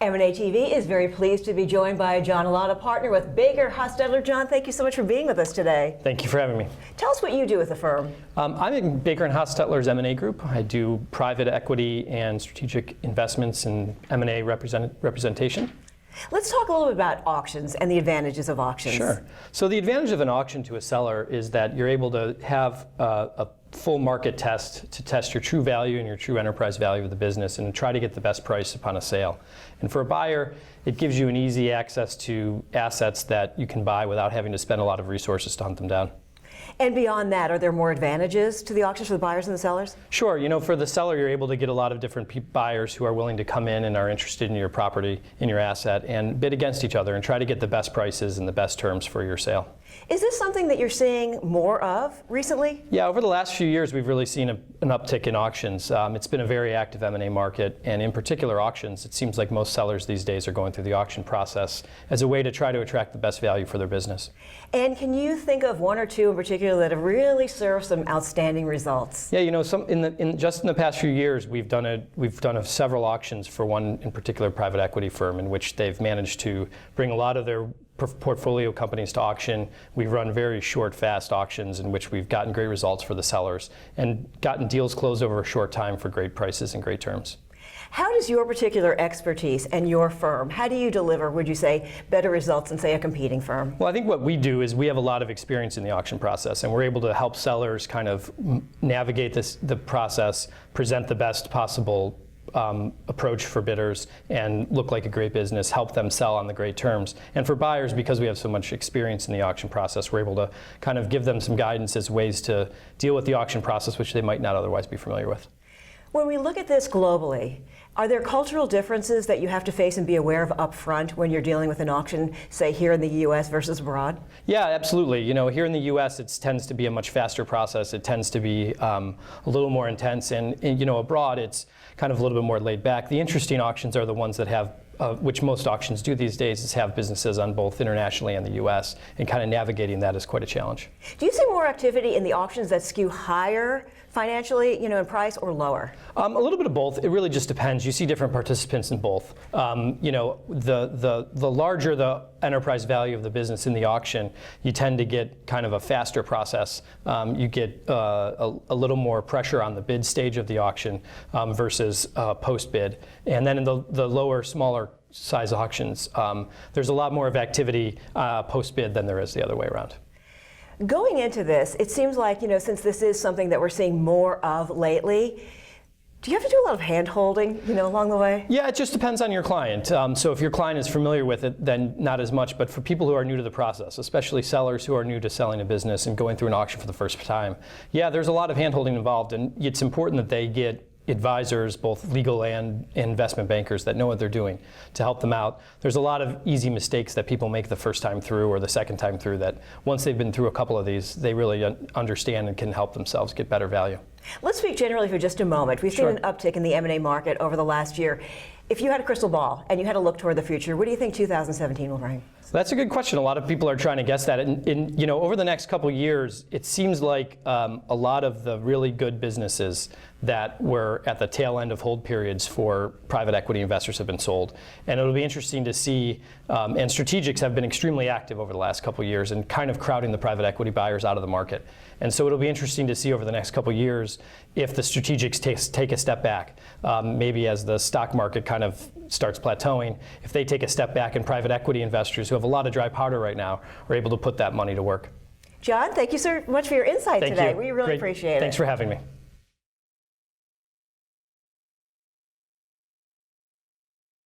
M&A TV is very pleased to be joined by John Allotta, partner with BakerHostetler. John, thank you so much for being with us today. Thank you for having me. Tell us what you do with the firm. I'm in BakerHostetler's M&A group. I do private equity and strategic investments in M&A representation. Let's talk a little bit about auctions and the advantages of auctions. Sure. So the advantage of an auction to a seller is that you're able to have a full market test to test your true value and your true enterprise value of the business and try to get the best price upon a sale. And for a buyer, it gives you an easy access to assets that you can buy without having to spend a lot of resources to hunt them down. And beyond that, are there more advantages to the auctions for the buyers and the sellers? Sure. You know, for the seller, you're able to get a lot of different buyers who are willing to come in and are interested in your property, in your asset, and bid against each other and try to get the best prices and the best terms for your sale. Is this something that you're seeing more of recently? Yeah, over the last few years, we've really seen an uptick in auctions. It's been a very active M&A market, and in particular auctions. It seems like most sellers these days are going through the auction process as a way to try to attract the best value for their business. And can you think of one or two in particular that have really served some outstanding results? Yeah, you know, just in the past few years, we've done several auctions for one in particular private equity firm in which they've managed to bring a lot of their portfolio companies to auction. We've run very short, fast auctions in which we've gotten great results for the sellers and gotten deals closed over a short time for great prices and great terms. How does your particular expertise and your firm, how do you deliver, would you say, better results than, say, a competing firm? Well, I think what we do is we have a lot of experience in the auction process, and we're able to help sellers kind of navigate the process, present the best possible approach for bidders and look like a great business, help them sell on the great terms. And for buyers, because we have so much experience in the auction process, we're able to kind of give them some guidance as ways to deal with the auction process, which they might not otherwise be familiar with. When we look at this globally, are there cultural differences that you have to face and be aware of up front when you're dealing with an auction, say here in the U.S. versus abroad? Yeah, absolutely. You know, here in the U.S. it tends to be a much faster process. It tends to be a little more intense, and you know, abroad it's kind of a little bit more laid back. The interesting auctions are the ones that have which most auctions do these days, is have businesses on both internationally and the U.S., and kind of navigating that is quite a challenge. Do you see more activity in the auctions that skew higher financially, you know, in price, or lower? A little bit of both. It really just depends. You see different participants in both. You know, the larger the enterprise value of the business in the auction, you tend to get kind of a faster process. You get a little more pressure on the bid stage of the auction versus post-bid. And then in the lower, smaller size auctions, there's a lot more of activity post-bid than there is the other way around. Going into this, it seems like, you know, since this is something that we're seeing more of lately, do you have to do a lot of hand-holding, you know, along the way? Yeah, it just depends on your client. So if your client is familiar with it, then not as much. But for people who are new to the process, especially sellers who are new to selling a business and going through an auction for the first time, yeah, there's a lot of hand-holding involved, and it's important that they get advisors, both legal and investment bankers, that know what they're doing to help them out. There's a lot of easy mistakes that people make the first time through or the second time through that once they've been through a couple of these, they really understand and can help themselves get better value. Let's speak generally for just a moment. We've seen an uptick in the M&A market over the last year. If you had a crystal ball and you had to look toward the future, what do you think 2017 will bring? That's a good question. A lot of people are trying to guess that. And you know, over the next couple of years, it seems like a lot of the really good businesses that were at the tail end of hold periods for private equity investors have been sold. And it'll be interesting to see, and strategics have been extremely active over the last couple of years and kind of crowding the private equity buyers out of the market. And so it'll be interesting to see over the next couple of years if the strategics take a step back, maybe as the stock market kind of starts plateauing, if they take a step back and private equity investors who have a lot of dry powder right now are able to put that money to work. John, thank you so much for your insight today. We really appreciate it. Thanks for having me.